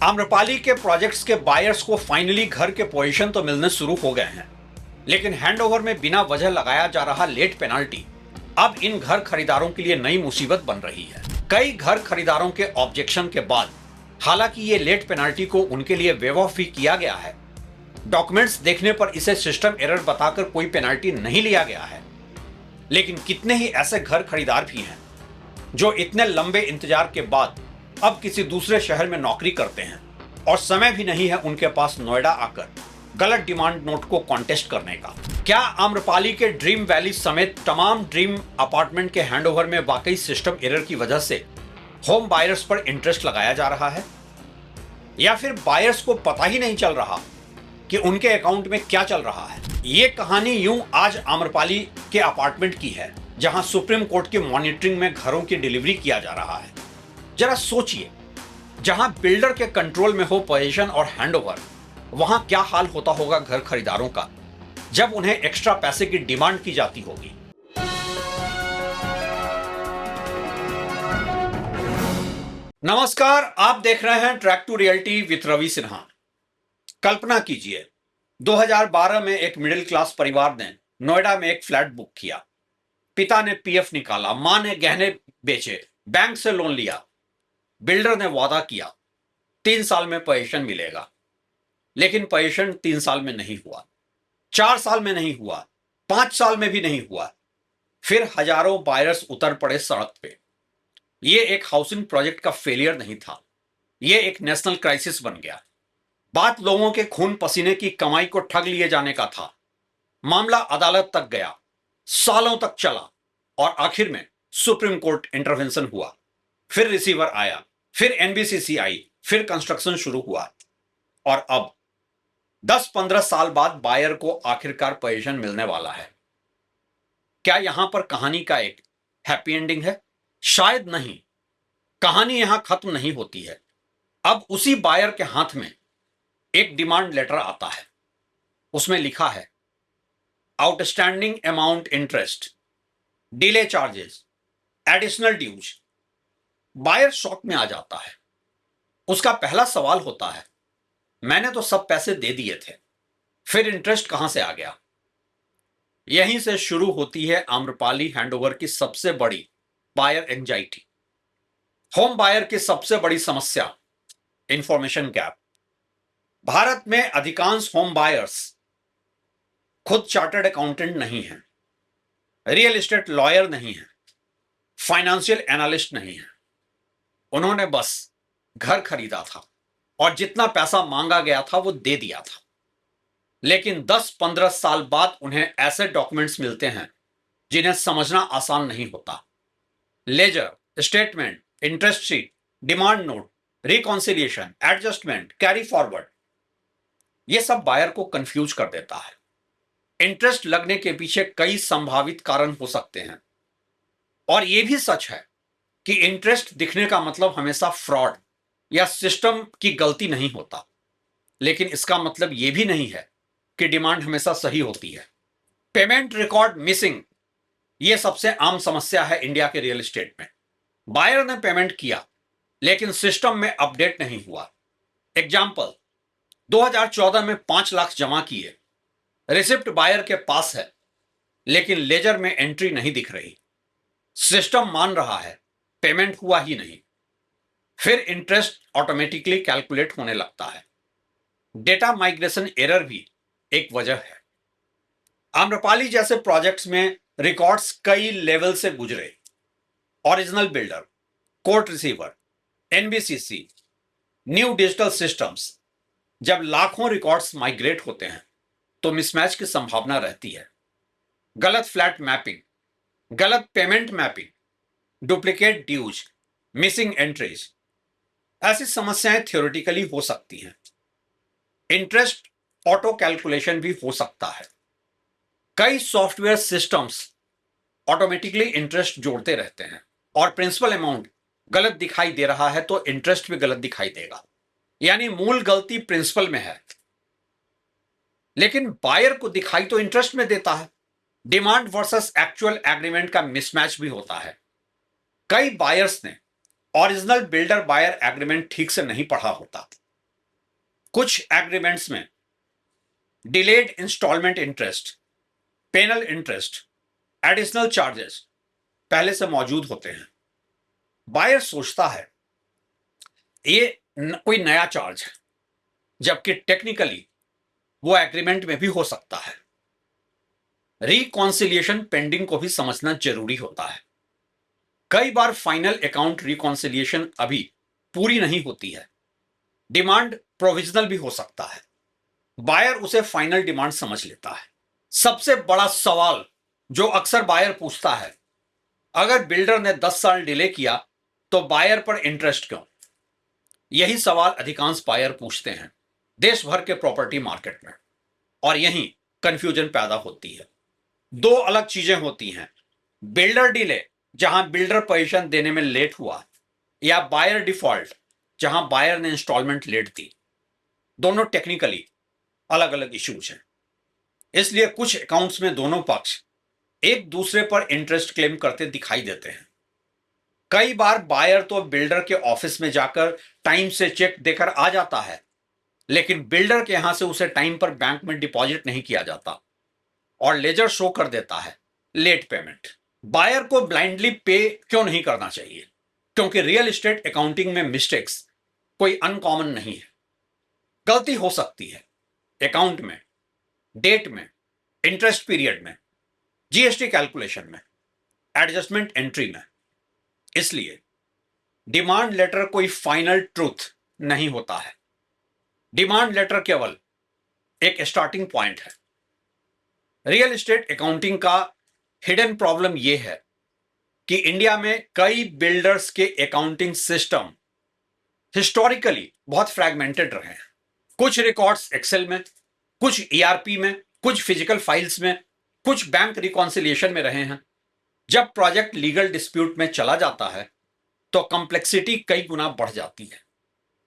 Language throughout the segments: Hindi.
आम्रपाली के प्रोजेक्ट्स के बायर्स को फाइनली घर के पोजीशन तो मिलने शुरू हो गए हैं, लेकिन हैंडओवर में बिना वजह लगाया जा रहा लेट पेनाल्टी अब इन घर खरीदारों के लिए नई मुसीबत बन रही है। कई घर खरीदारों के ऑब्जेक्शन के बाद हालांकि ये लेट पेनाल्टी को उनके लिए वेव ऑफ भी किया गया है, डॉक्यूमेंट्स देखने पर इसे सिस्टम एरर बताकर कोई पेनाल्टी नहीं लिया गया है। लेकिन कितने ही ऐसे घर खरीदार भी हैं जो इतने लंबे इंतजार के बाद अब किसी दूसरे शहर में नौकरी करते हैं और समय भी नहीं है उनके पास नोएडा आकर गलत डिमांड नोट को कॉन्टेस्ट करने का। क्या आम्रपाली के ड्रीम वैली समेत तमाम ड्रीम अपार्टमेंट के हैंडओवर में वाकई सिस्टम एरर की वजह से होम बायर्स पर इंटरेस्ट लगाया जा रहा है, या फिर बायर्स को पता ही नहीं चल रहा कि उनके अकाउंट में क्या चल रहा है? ये कहानी यूं आज आम्रपाली के अपार्टमेंट की है, जहां सुप्रीम कोर्ट की मॉनिटरिंग में घरों की डिलीवरी किया जा रहा है। जरा सोचिए, जहां बिल्डर के कंट्रोल में हो पोजीशन और हैंडओवर, वहां क्या हाल होता होगा घर खरीदारों का जब उन्हें एक्स्ट्रा पैसे की डिमांड की जाती होगी। नमस्कार, आप देख रहे हैं track to reality with Ravi Sinha. कल्पना कीजिए, 2012 में एक मिडिल क्लास परिवार ने नोएडा में एक फ्लैट बुक किया। पिता ने पीएफ निकाला, मां ने गहने बेचे, बैंक से लोन लिया। बिल्डर ने वादा किया 3 साल में पोजीशन मिलेगा, लेकिन पोजीशन 3 साल में नहीं हुआ, 4 साल में नहीं हुआ, 5 साल में भी नहीं हुआ। फिर हजारों बायर्स उतर पड़े सड़क पे। ये एक हाउसिंग प्रोजेक्ट का फेलियर नहीं था, ये एक नेशनल क्राइसिस बन गया। बात लोगों के खून पसीने की कमाई को ठग लिए जाने का था। मामला अदालत तक गया, सालों तक चला और आखिर में सुप्रीम कोर्ट इंटरवेंशन हुआ। फिर रिसीवर आया, फिर एनबीसीसी आई, फिर कंस्ट्रक्शन शुरू हुआ और अब 10-15 साल बाद बायर को आखिरकार पोजीशन मिलने वाला है। क्या यहां पर कहानी का एक हैप्पी एंडिंग है? शायद नहीं। कहानी यहां खत्म नहीं होती है। अब उसी बायर के हाथ में एक डिमांड लेटर आता है। उसमें लिखा है outstanding amount interest, delay charges, additional dues. Buyer shock में आ जाता है। उसका पहला सवाल होता है, मैंने तो सब पैसे दे दिए थे, फिर इंटरेस्ट कहां से आ गया? यहीं से शुरू होती है आम्रपाली हैंडओवर की सबसे बड़ी बायर एंजाइटी। होम बायर की सबसे बड़ी समस्या इंफॉर्मेशन गैप। भारत में अधिकांश होम बायर्स खुद चार्टर्ड अकाउंटेंट नहीं है, रियल एस्टेट लॉयर नहीं है, फाइनेंशियल एनालिस्ट नहीं है। उन्होंने बस घर खरीदा था और जितना पैसा मांगा गया था वो दे दिया था। लेकिन 10-15 साल बाद उन्हें ऐसे डॉक्यूमेंट्स मिलते हैं जिन्हें समझना आसान नहीं होता। Ledger, statement, interest sheet, demand note, reconciliation, adjustment, carry forward, यह सब बायर को कंफ्यूज कर देता है। इंटरेस्ट लगने के पीछे कई संभावित कारण हो सकते हैं और यह भी सच है कि इंटरेस्ट दिखने का मतलब हमेशा फ्रॉड या सिस्टम की गलती नहीं होता। लेकिन इसका मतलब यह भी नहीं है कि डिमांड हमेशा सही होती है। पेमेंट रिकॉर्ड मिसिंग, यह सबसे आम समस्या है इंडिया के रियल एस्टेट में। बायर ने पेमेंट किया लेकिन सिस्टम में अपडेट नहीं हुआ। एग्जाम्पल, 2014 में 5 लाख जमा किए, रिसिप्ट बायर के पास है लेकिन लेजर में एंट्री नहीं दिख रही। सिस्टम मान रहा है पेमेंट हुआ ही नहीं। फिर इंटरेस्ट ऑटोमेटिकली कैलकुलेट होने लगता है। डेटा माइग्रेशन एरर भी एक वजह है। आम्रपाली जैसे प्रोजेक्ट्स में रिकॉर्ड्स कई लेवल से गुजरे। Original builder, court receiver, NBCC, new digital systems. जब लाखों रिकॉर्ड्स माइग्रेट होते हैं तो मिसमैच की संभावना रहती है। गलत फ्लैट मैपिंग, गलत payment mapping, duplicate dues, missing entries, ऐसी समस्याएं थ्योरेटिकली हो सकती हैं। इंटरेस्ट ऑटो कैलकुलेशन भी हो सकता है। कई सॉफ्टवेयर सिस्टम्स ऑटोमेटिकली इंटरेस्ट जोड़ते रहते हैं और प्रिंसिपल अमाउंट गलत दिखाई दे रहा है तो इंटरेस्ट भी गलत दिखाई देगा, यानी मूल गलती प्रिंसिपल में है लेकिन बायर को दिखाई तो इंटरेस्ट में देता है। डिमांड वर्सेस एक्चुअल एग्रीमेंट का मिसमैच भी होता है। कई बायर्स ने ओरिजिनल बिल्डर बायर एग्रीमेंट ठीक से नहीं पढ़ा होता कुछ एग्रीमेंट्स में delayed instalment interest, penal interest, additional charges पहले से मौजूद होते हैं। बायर सोचता है ये कोई नया चार्ज है, जबकि टेक्निकली वो एग्रीमेंट में भी हो सकता है। रिकॉन्सिलिएशन पेंडिंग को भी समझना जरूरी होता है। कई बार फाइनल अकाउंट रिकॉन्सिलिएशन अभी पूरी नहीं होती है। डिमांड प्रोविजनल भी हो सकता है। बायर उसे फाइनल डिमांड समझ लेता है। सबसे बड़ा सवाल जो अक्सर बायर पूछता है, अगर बिल्डर ने 10 साल डिले किया तो बायर पर इंटरेस्ट क्यों? यही सवाल अधिकांश बायर पूछते हैं देश भर के प्रॉपर्टी मार्केट में, और यहीं कंफ्यूजन पैदा होती है। दो अलग चीजें होती हैं, बिल्डर डिले जहां बिल्डर पोजीशन देने में लेट हुआ, या बायर डिफॉल्ट जहां बायर ने इंस्टॉलमेंट लेट दी। दोनों टेक्निकली अलग अलग इश्यूज हैं। इसलिए कुछ अकाउंट्स में दोनों पक्ष एक दूसरे पर इंटरेस्ट क्लेम करते दिखाई देते हैं। कई बार बायर तो बिल्डर के ऑफिस में जाकर टाइम से चेक देकर आ जाता है, लेकिन बिल्डर के यहां से उसे टाइम पर बैंक में डिपॉजिट नहीं किया जाता और लेजर शो कर देता है लेट पेमेंट। बायर को ब्लाइंडली पे क्यों नहीं करना चाहिए? क्योंकि रियल एस्टेट अकाउंटिंग में मिस्टेक्स कोई अनकॉमन नहीं है। गलती हो सकती है अकाउंट में, डेट में, इंटरेस्ट पीरियड में, जीएसटी कैलकुलेशन में, एडजस्टमेंट एंट्री में। इसलिए डिमांड लेटर कोई फाइनल ट्रूथ नहीं होता है। डिमांड लेटर केवल एक स्टार्टिंग पॉइंट है। रियल एस्टेट अकाउंटिंग का हिडन प्रॉब्लम यह है कि इंडिया में कई बिल्डर्स के अकाउंटिंग सिस्टम हिस्टोरिकली बहुत फ्रैगमेंटेड रहे हैं। कुछ रिकॉर्ड्स एक्सेल में, कुछ ईआरपी में, कुछ फिजिकल फाइल्स में, कुछ बैंक रिकॉन्सिलिएशन में रहे हैं। जब प्रोजेक्ट लीगल डिस्प्यूट में चला जाता है तो कॉम्प्लेक्सिटी कई गुना बढ़ जाती है।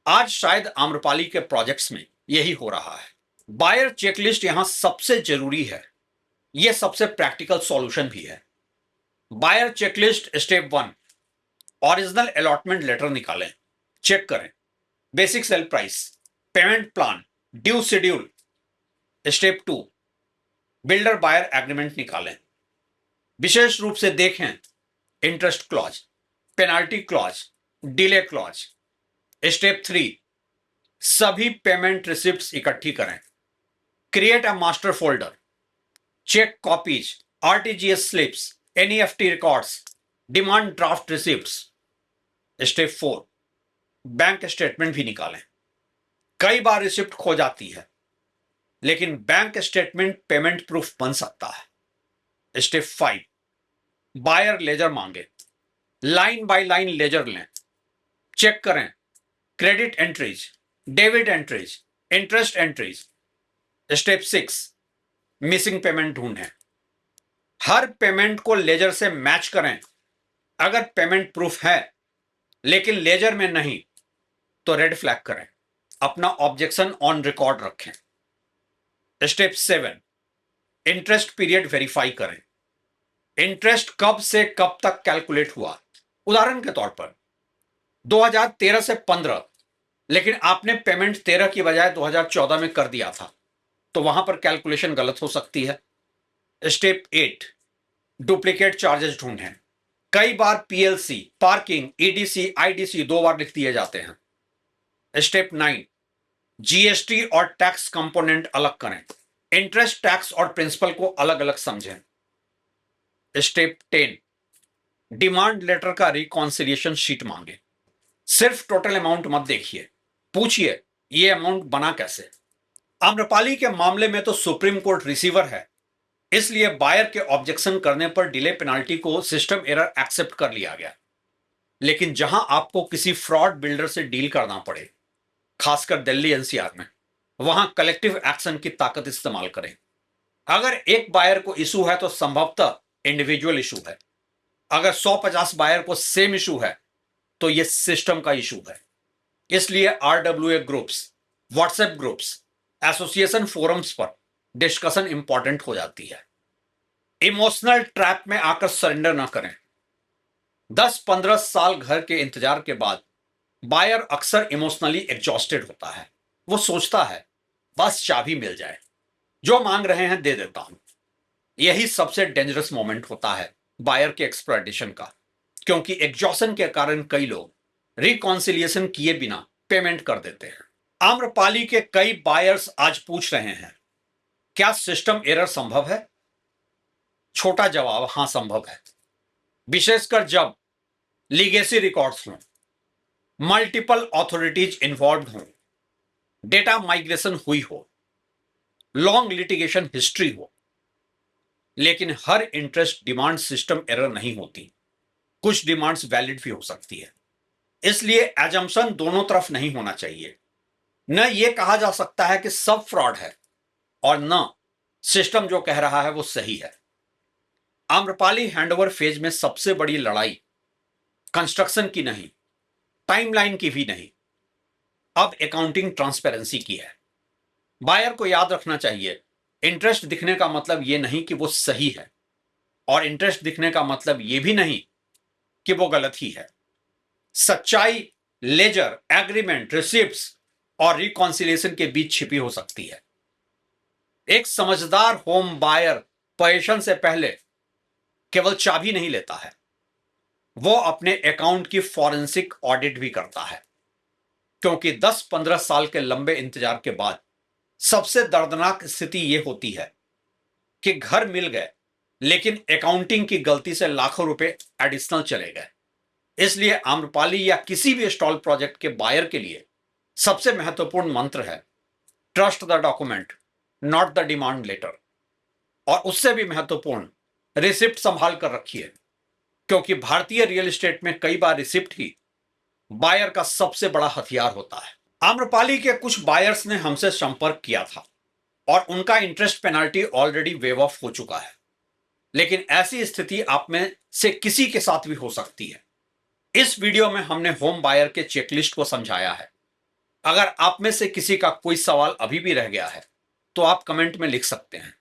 आज शायद आम्रपाली के प्रोजेक्ट्स में यही हो रहा है। बायर चेकलिस्ट यहां सबसे जरूरी है। यह सबसे प्रैक्टिकल सॉल्यूशन भी है। Buyer checklist step 1, original allotment letter निकालें, चेक करें basic sale price, payment plan, due schedule. Step 2, builder buyer agreement निकालें, विशेष रूप से देखें interest clause, penalty clause, delay clause. Step 3, सभी पेमेंट रिसिप्ट्स इकट्ठी करें, create a master folder, cheque copies, RTGS slips, NEFT records, demand draft receipts. Step 4, bank statement भी निकालें। कई बार रिसिप्ट खो जाती है, लेकिन बैंक स्टेटमेंट पेमेंट प्रूफ बन सकता है। स्टेप 5, बायर लेजर मांगे, लाइन बाय लाइन लेजर लें, चेक करें credit entries, debit entries, interest entries. Step 6, missing payment ढूंढें, हर पेमेंट को लेजर से मैच करें। अगर पेमेंट प्रूफ है लेकिन लेजर में नहीं तो रेड फ्लैग करें, अपना ऑब्जेक्शन ऑन रिकॉर्ड रखें। स्टेप 7, इंटरेस्ट पीरियड वेरीफाई करें, इंटरेस्ट कब से कब तक कैलकुलेट हुआ। उदाहरण के तौर पर 2013 से 15, लेकिन आपने पेमेंट 13 की बजाय 2014 में कर दिया था, तो वहां पर कैलकुलेशन गलत हो सकती है। स्टेप 8, डुप्लीकेट चार्जेस ढूंढें। कई बार पीएलसी, पार्किंग, ईडीसी, आईडीसी 2 बार लिख दिए जाते हैं। स्टेप 9, जीएसटी और टैक्स कंपोनेंट अलग करें, इंटरेस्ट, टैक्स और प्रिंसिपल को अलग अलग समझें। स्टेप 10, डिमांड लेटर का रिकॉन्सिलिएशन शीट मांगे। सिर्फ टोटल अमाउंट मत देखिए, पूछिए ये अमाउंट बना कैसे। आम्रपाली के मामले में तो सुप्रीम कोर्ट रिसीवर है, इसलिए बायर के ऑब्जेक्शन करने पर डिले पेनाल्टी को सिस्टम एरर एक्सेप्ट कर लिया गया। लेकिन जहां आपको किसी फ्रॉड बिल्डर से डील करना पड़े, खासकर दिल्ली एनसीआर में, वहां कलेक्टिव एक्शन की ताकत इस्तेमाल करें। अगर एक बायर को इशू है तो संभवतः इंडिविजुअल इशू है। अगर 150 बायर को सेम इशू है तो यह सिस्टम का इशू है। इसलिए RWA groups, WhatsApp groups, association forums पर डिस्कशन इंपॉर्टेंट हो जाती है। इमोशनल ट्रैप में आकर सरेंडर ना करें। 10-15 साल घर के इंतजार के बाद बायर अक्सर इमोशनली एग्जॉस्टेड होता है। वो सोचता है बस चाबी मिल जाए, जो मांग रहे हैं दे देता हूं। यही सबसे डेंजरस मोमेंट होता है बायर के एक्सप्लॉयटेशन का, क्योंकि एग्जॉशन के कारण कई लोग रिकॉन्सिलिएशन किए बिना पेमेंट कर देते हैं। आम्रपाली के कई बायर्स आज पूछ रहे हैं, क्या सिस्टम एरर संभव है? छोटा जवाब, हां संभव है, विशेषकर जब लीगेसी रिकॉर्ड्स हों, मल्टीपल अथॉरिटीज इन्वॉल्व हों, डेटा माइग्रेशन हुई हो, लॉन्ग लिटिगेशन हिस्ट्री हो। लेकिन हर इंटरेस्ट डिमांड सिस्टम एरर नहीं होती, कुछ डिमांड्स वैलिड भी हो सकती है। इसलिए एजम्पशन दोनों तरफ नहीं होना चाहिए। न यह कहा जा सकता है कि सब फ्रॉड है और न सिस्टम जो कह रहा है वो सही है। आम्रपाली हैंडओवर फेज में सबसे बड़ी लड़ाई कंस्ट्रक्शन की नहीं, टाइमलाइन की भी नहीं, अब अकाउंटिंग ट्रांसपेरेंसी की है। बायर को याद रखना चाहिए, इंटरेस्ट दिखने का मतलब यह नहीं कि वो सही है, और इंटरेस्ट दिखने का मतलब यह भी नहीं कि वो गलत ही है। सच्चाई लेजर, एग्रीमेंट, रिसिप्ट्स और रिकॉन्सिलिएशन के बीच छिपी हो सकती है। एक समझदार होम बायर पोजीशन से पहले केवल चाबी नहीं लेता है, वो अपने अकाउंट की फॉरेंसिक ऑडिट भी करता है, क्योंकि 10-15 साल के लंबे इंतजार के बाद सबसे दर्दनाक स्थिति यह होती है कि घर मिल गए लेकिन अकाउंटिंग की गलती से लाखों रुपए एडिशनल चले गए। इसलिए आम्रपाली या किसी भी स्टॉल प्रोजेक्ट के बायर के लिए सबसे महत्वपूर्ण मंत्र है, trust the document, not the demand letter. और उससे भी महत्वपूर्ण, रिसिप्ट संभाल कर रखिए, क्योंकि भारतीय रियल एस्टेट में कई बार रिसिप्ट ही बायर का सबसे बड़ा हथियार होता है। आम्रपाली के कुछ बायर्स ने हमसे संपर्क किया था और उनका interest penalty already wave of हो चुका है, लेकिन ऐसी स्थिति आप में से किसी के साथ भी हो सकती है। इस वीडियो में हमने होम बायर के चेकलिस्ट को समझाया है। अगर आप में से किसी का कोई सवाल अभी भी रह गया है तो आप कमेंट में लिख सकते हैं।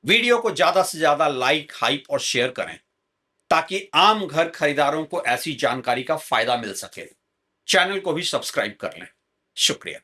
वीडियो को ज्यादा से ज्यादा लाइक, हाइप और शेयर करें ताकि आम घर खरीदारों को ऐसी जानकारी का फायदा मिल सके। चैनल को भी सब्सक्राइब कर लें। शुक्रिया।